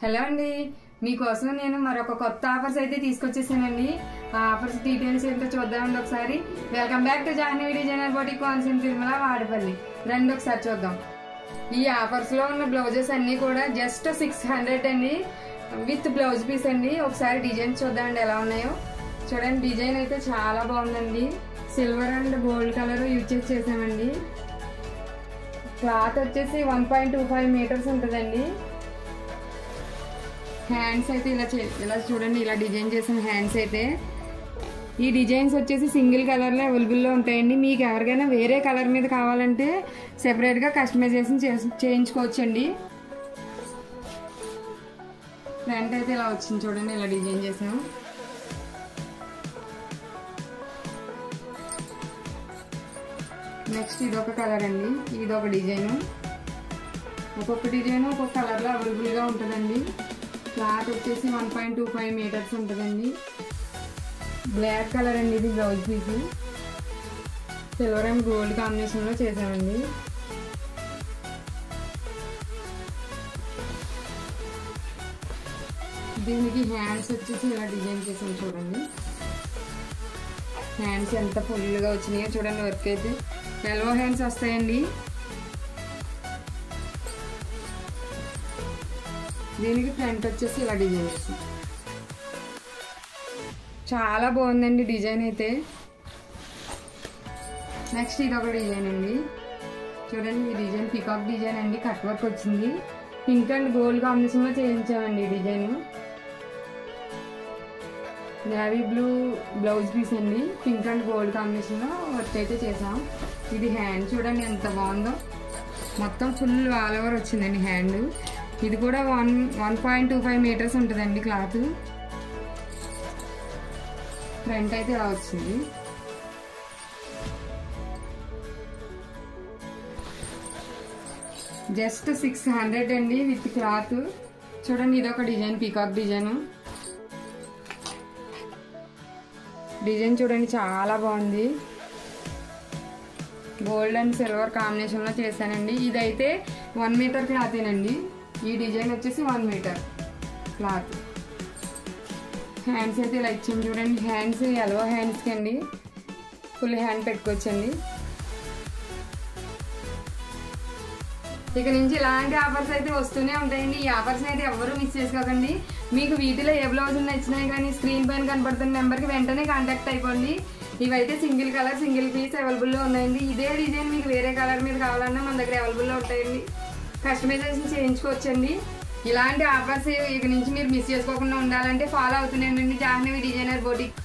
Hello అండి, మీకోసం నేను మరొక కొత్త ఆఫర్స్ అయితే తీసుకొచ్చేసానండి. ఆ ఆఫర్స్ డీటెయిల్స్ ఏంటో చూద్దామండి ఒకసారి. Welcome back to Jahnavi designer boutique Konaseema Tirumala Vadapalli. రండి ఒకసారి చూద్దాం. ఈ ఆఫర్స్ లో ఉన్న బ్లౌజెస్ అన్ని కూడా జస్ట్ 600 అండి, విత్ బ్లౌజ్ పీస్ అండి. ఒకసారి డిజైన్స్ చూద్దామండి ఎలా ఉన్నాయో. చూడండి, డిజైన్ అయితే చాలా బాగుందండి. Silver and gold colour use చేసామండి. క్లాత్ వచ్చేసి 1.25 మీటర్స్ ఉంటుందండి. హ్యాండ్స్ అయితే ఇలా చూడండి, ఇలా డిజైన్ చేసిన హ్యాండ్స్ అయితే. ఈ డిజైన్స్ వచ్చేసి సింగిల్ కలర్లో అవైలబుల్లో ఉంటాయండి. మీకు ఎవరికైనా వేరే కలర్ మీద కావాలంటే సెపరేట్గా కస్టమైజేషన్ చేయించుకోవచ్చండి. ఫ్రంట్ అయితే ఇలా వచ్చింది చూడండి, ఇలా డిజైన్ చేసాము. నెక్స్ట్ ఇదొక కలర్ అండి, ఇదొక డిజైను. ఒక్కొక్క డిజైన్ ఒక్కొక్క కలర్లో అవైలబుల్గా ఉంటుందండి. క్లాత్ వచ్చేసి 1.25 మీటర్స్ ఉంటుందండి. బ్లాక్ కలర్ అండి, ఇది blouse piece. Silver and gold కాంబినేషన్లో చేసామండి. దీనికి హ్యాండ్స్ వచ్చేసి ఇలా డిజైన్ చేసాం చూడండి. హ్యాండ్స్ ఎంత ఫుల్గా వచ్చినాయో చూడండి. వర్క్ అయితే ఎల్బో హ్యాండ్స్ వస్తాయండి. దీనికి ఫ్రంట్ వచ్చేసి ఇలా డిజైన్ చేసాం. చాలా బాగుందండి డిజైన్ అయితే. నెక్స్ట్ ఇది ఒక డిజైన్ అండి, చూడండి. ఈ డిజైన్ పికాక్ డిజైన్ అండి, కట్ వర్క్ వచ్చింది. పింక్ అండ్ గోల్డ్ కాంబినేషన్లో చేయించామండి ఈ design. Navy blue blouse piece అండి, పింక్ అండ్ గోల్డ్ కాంబినేషన్లో వర్క్ అయితే చేసాం. ఇది హ్యాండ్ చూడండి ఎంత బాగుందో, మొత్తం ఫుల్ ఆల్ ఓవర్ వచ్చిందండి హ్యాండ్. ఇది కూడా 1.25 మీటర్స్ ఉంటుందండి క్లాత్. ఫ్రంట్ అయితే ఇలా వచ్చింది. జస్ట్ 600 అండి విత్ క్లాత్. చూడండి, ఇదొక డిజైన్, పీకాక్ డిజైన్. డిజైన్ చూడండి చాలా బాగుంది. గోల్డ్ అండ్ సిల్వర్ కాంబినేషన్లో చేశానండి. ఇదైతే 1 మీటర్ క్లాతేనండి. ఈ డిజైన్ వచ్చేసి 1 మీటర్ క్లాత్. హ్యాండ్స్ అయితే ఇలా ఇచ్చింది చూడండి. హ్యాండ్స్ ఎల్బో హ్యాండ్స్కి అండి, ఫుల్ హ్యాండ్ పెట్టుకోవచ్చండి. ఇక నుంచి ఇలాంటి ఆఫర్స్ అయితే వస్తూనే ఉంటాయండి. ఈ ఆఫర్స్ని అయితే ఎవరు మిస్ చేసుకోకండి. మీకు వీటిలో ఏ బ్లౌజ్ నచ్చినాయి కానీ స్క్రీన్ పైన కనపడుతున్న నెంబర్కి వెంటనే కాంటాక్ట్ అయిపోండి. ఇవైతే సింగిల్ కలర్ సింగిల్ పీస్ అవైలబుల్లో ఉన్నాయండి. ఇదే డిజైన్ మీకు వేరే కలర్ మీద కావాలన్నా మన దగ్గర అవైలబుల్లో ఉంటాయండి. కస్టమైజేషన్ చేయించుకోవచ్చండి. ఇలాంటి ఆఫర్స్ ఇక నుంచి మీరు మిస్ చేసుకోకుండా ఉండాలంటే ఫాలో అవుతున్నానండి జాహ్నవి డిజైనర్ బొటిక్.